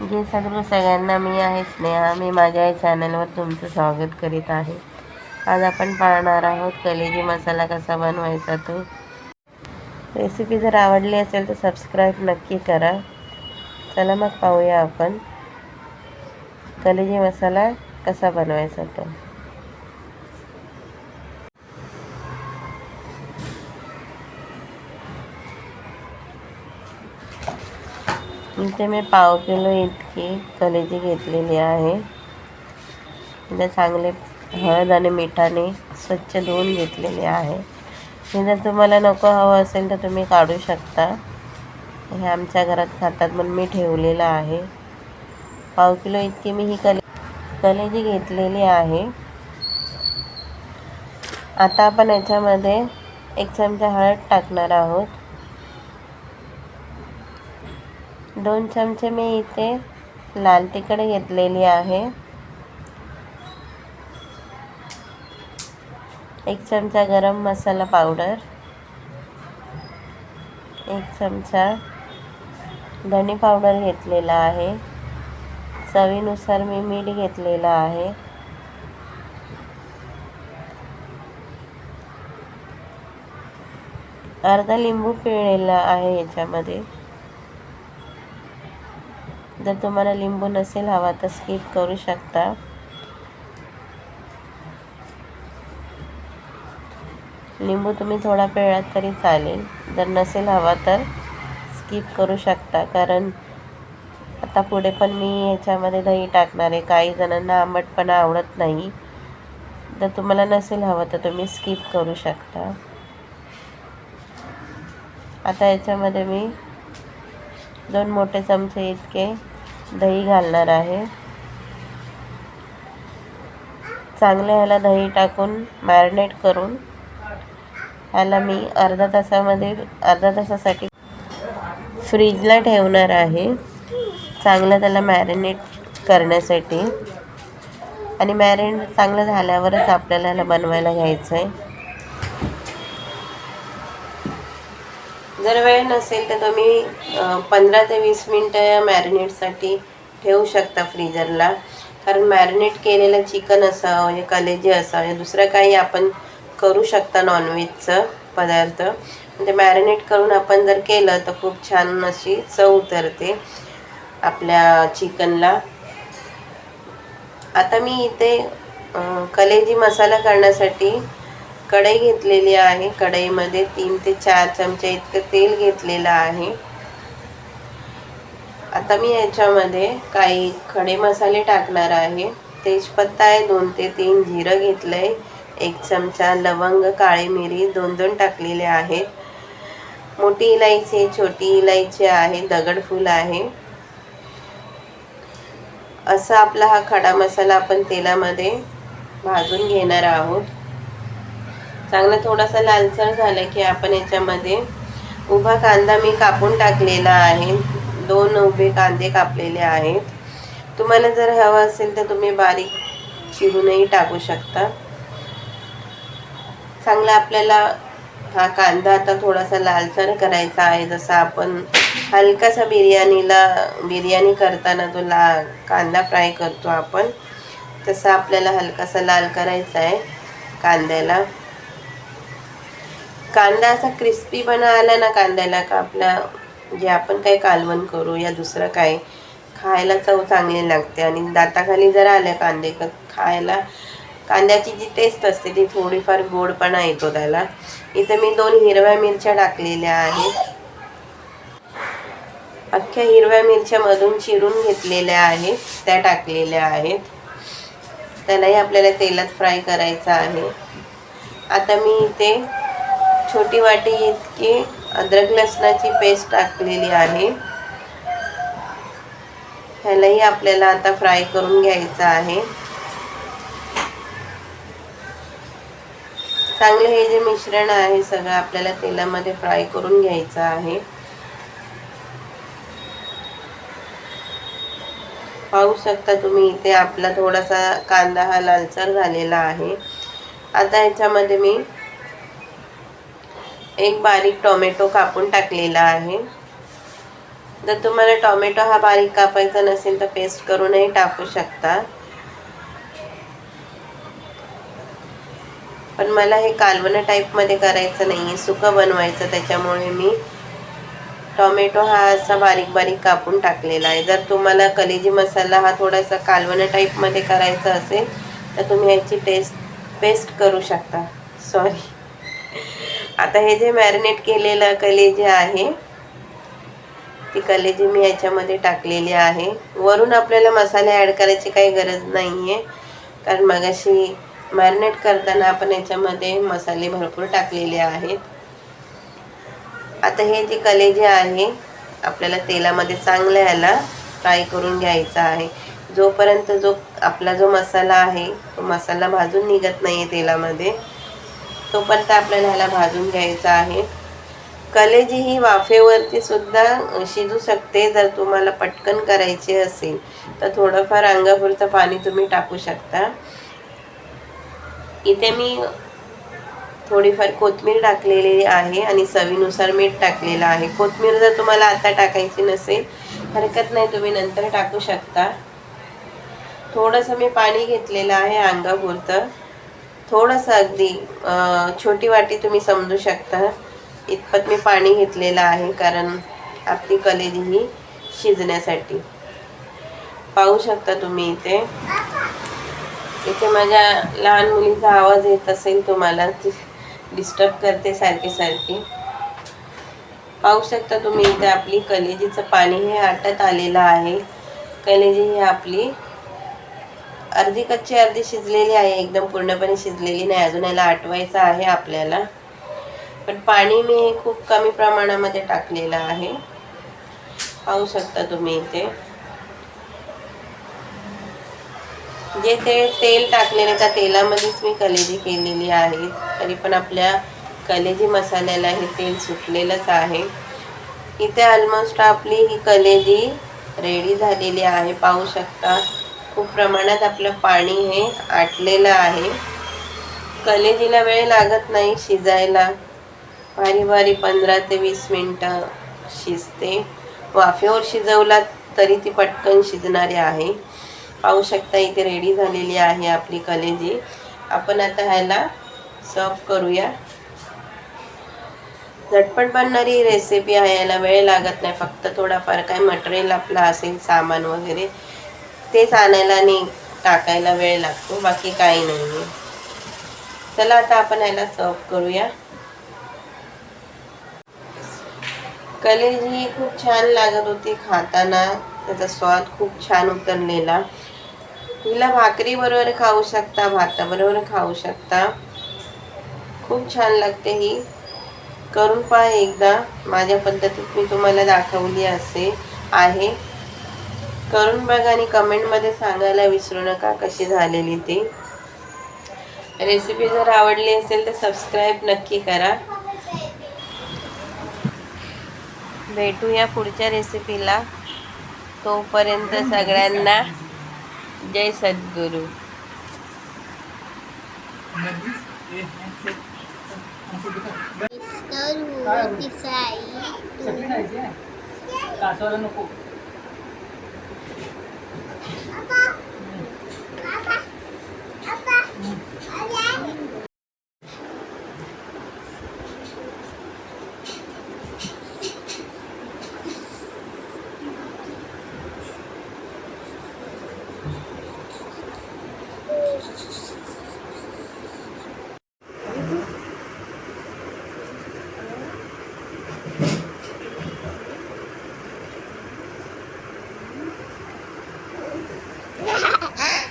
जय सद्गुरू सगळ्यांना. मी आहे स्नेहा. मी माझ्या या चॅनलवर तुमचं स्वागत करीत आहे. आज आपण पाहणार आहोत कलेजी मसाला कसा बनवायचा तो. रेसिपी जर आवडली असेल तर सबस्क्राईब नक्की करा. चला मग पाहूया आपण कलेजी मसाला कसा बनवायचा तो. इथे मी पाव किलो इतकी कलेजी घेतलेली आहे. इथे चांगले हळद आणि मिठाने स्वच्छ धुवून घेतलेले आहे. हे जर तुम्हाला नको हवं असेल तर तुम्ही काढू शकता. हे आमच्या घरात खातात म्हणून मी ठेवलेलं आहे. पाव किलो इतकी मी ही कलेजी घेतलेली आहे. आता आपण याच्यामध्ये 1 चमचा हळद टाकणार आहोत. 2 चमचे मी इथे लाल तिखट घेतलेली आहे. 1 चमचा गरम मसाला पावडर, 1 चमचा धणे पावडर घेतलेला आहे. चवीनुसार मी मीठ घेतलेलं आहे. अर्धा लिंबू पिळलेला आहे याच्यामध्ये. जर तुम्हाला लिंबू नसेल हवा तर स्किप करू शकता. लिंबू तुम्ही थोडा पिळलात तरी चालेल. जर नसेल हवा तर स्किप करू शकता, कारण आता पुढे पण मी याच्यामध्ये दही टाकणार आहे. काही जणांना आंबटपणा आवडत नाही. जर तुम्हाला नसेल हवं तर तुम्ही स्किप करू शकता. आता याच्यामध्ये मी 2 मोठे चमचे इतके दही घालणार आहे. चांगलं ह्याला दही टाकून मॅरिनेट करून ह्याला मी अर्धा तासासाठी फ्रीजला ठेवणार आहे, चांगलं त्याला मॅरिनेट करण्यासाठी. आणि मॅरिनेट चांगलं झाल्यावरच आपल्याला ह्याला बनवायला घ्यायचं आहे. जर वेळ नसेल तर तुम्ही 15 ते 20 मिनटं मॅरिनेटसाठी ठेवू शकता फ्रीजरला. कारण मॅरिनेट केलेलं चिकन असावं या कलेजी असावं या दुसरं काही आपण करू शकता नॉनव्हेजचं पदार्थ. म्हणजे मॅरिनेट करून आपण जर केलं तर खूप छान अशी चव उतरते आपल्या चिकनला. आता मी इथे कलेजी मसाला करण्यासाठी कढई घेतलेली आहे. कढईमध्ये 3 ते 4 चमचे इतकं तेल घेतलेलं आहे. आता मी याच्यामध्ये काही खडे मसाले टाकणार आहे. तेजपत्ता आहे 2 ते 3, जिरं घेतलं आहे 1 चमचा, लवंग, काळी मिरी 2 टाकलेले आहेत. मोठी इलायची, छोटी इलायची आहे, दगडफूल आहे. असा आपला हा खडा मसाला आपण तेलामध्ये भाजून घेणार आहोत. चांगला थोडासा लालसर झाला की आपण याच्यामध्ये उभा कांदा मी कापून टाकलेला आहे. 2 उभे कांदे कापलेले आहेत. तुम्हाला जर हवं असेल तर तुम्ही बारीक चिरूनही टाकू शकता. चांगला आपल्याला हा कांदा आता थोडासा लालसर करायचा आहे. जसा आपण हलकासा बिर्याणी करताना जो कांदा फ्राय करतो आपण, तसा आपल्याला हलकासा लाल करायचा आहे कांद्याला. कांदा असा क्रिस्पीपणा आला ना कांद्याला का आपला जे आपण काही कालवण करू या दुसरं काय खायला चव चांगली लागते. आणि दाताखाली जर आलं कांदे का खायला कांद्याची जी टेस्ट असते ती थोडीफार गोडपणा येतो त्याला. इथे मी 2 हिरव्या मिरच्या टाकलेल्या आहेत. अख्ख्या हिरव्या मिरच्या मधून चिरून घेतलेल्या आहेत, त्या टाकलेल्या आहेत. त्यालाही आपल्याला तेलात फ्राय करायचं आहे. आता मी इथे छोटी वाटी इतकी अद्रक लसणाची पेस्ट टाकलेली आहे. ह्यालाही आपल्याला आता फ्राय करून घ्यायचं आहे. चांगलं हे जे मिश्रण आहे सगळं आपल्याला तेलामध्ये फ्राय करून घ्यायचं आहे. पाहू शकता तुम्ही इथे आपला थोडासा कांदा हा लालसर झालेला आहे. आता याच्यामध्ये मी 1 बारीक टोमॅटो कापून टाकलेला आहे. जर तुम्हाला टोमॅटो हा बारीक कापायचा नसेल तर पेस्ट करूनही टाकू शकता, पण मला हे कालवण टाईपमध्ये करायचं नाही आहे, सुकं बनवायचं, त्याच्यामुळे मी टोमॅटो हा असा बारीक बारीक कापून टाकलेला आहे. जर तुम्हाला कलेजी मसाला हा थोडासा कालवण टाईपमध्ये करायचा असेल तर तुम्ही याची पेस्ट करू शकता. सॉरी. आता हे जे मॅरिनेट केलेलं कलेजी आहे ती कलेजी मी याच्यामध्ये टाकलेली आहे. वरून आपल्याला मसाले ॲड करायची काही गरज नाही आहे, कारण मगाशी मॅरिनेट करताना आपण याच्यामध्ये मसाले भरपूर टाकलेले आहेत. आता हे जे कलेजी आहे आपल्याला तेलामध्ये चांगलं याला फ्राय करून घ्यायचा आहे. जोपर्यंत आपला जो मसाला आहे तो मसाला भाजून निघत नाही आहे तेलामध्ये, तोपर्यंत आपल्याला ह्याला भाजून घ्यायचा आहे. कलेजी ही वाफेवरती सुद्धा शिजू शकते. जर तुम्हाला पटकन करायची असेल तर थोडंफार अंगापुरतं पाणी तुम्ही टाकू शकता. इथे मी थोडीफार कोथिंबीर टाकलेली आहे आणि चवीनुसार मीठ टाकलेलं आहे. कोथिंबीर जर तुम्हाला आता टाकायची नसेल हरकत नाही, तुम्ही नंतर टाकू शकता. थोडंसं मी पाणी घेतलेलं आहे अंगापुरतं, थोडंसं अगदी छोटी वाटी तुम्ही समजू शकता इतपत मी पाणी घेतलेलं आहे, कारण आपली कलेजी ही शिजण्यासाठी. पाहू शकता तुम्ही इथे माझ्या लहान मुलीचा आवाज येत असेल तुम्हाला, डिस्टर्ब करते सारखे सारखे. पाहू शकता तुम्ही इथे आपली कलेजीचं पाणी हे आटत आलेलं आहे. कलेजी ही आपली अर्धी कच्ची अर्धी शिजलेली आहे, एकदम पूर्णपणे शिजलेली नाही. अजून याला आटवायचं आहे आपल्याला, पण पाणी मी खूप कमी प्रमाणामध्ये टाकलेलं आहे. पाहू शकता तुम्ही इथे जे तेल टाकलेले त्या तेलामध्येच मी कलेजी केलेली आहे. तरी पण आपल्या कलेजी मसाल्याला हे तेल सुटलेलंच आहे. इथे ऑलमोस्ट आपली ही कलेजी रेडी झालेली आहे. पाहू शकता खूप प्रमाणात आपलं पाणी हे आटलेलं आहे. कलेजीला वेळ लागत नाही शिजायला, बारी बारी 15 ते 20 मिनटं शिजते. वाफेवर शिजवला तरी ती पटकन शिजणारी आहे. पाहू शकता इथे रेडी झालेली आहे आपली कलेजी. आपण आता ह्याला सर्व करूया. झटपट बनणारी रेसिपी आहे, याला वेळ लागत नाही. फक्त थोडाफार काय मटेरियल आपलं असेल सामान वगैरे तेच आणायला आणि टाकायला वेळ लागतो, बाकी काही नाही आहे. चला आता आपण ह्याला सर्व करूया. कलेजी खूप छान लागत होती खाताना, त्याचा स्वाद खूप छान उतरलेला. हिला भाकरी बरोबर खाऊ शकता, भाताबरोबर खाऊ शकता. खूप छान लागते ही. करून पहा एकदा. माझ्या पद्धतीत मी तुम्हाला दाखवली आहे. करून बघा आणि कमेंटमध्ये सांगायला विसरू नका कशी झालेली ती रेसिपी. जर आवडली असेल तर सबस्क्राईब नक्की करा. भेटूया पुढच्या रेसिपीला. तोपर्यंत सगळ्यांना जय सद्गुरू. तर हो तिसाई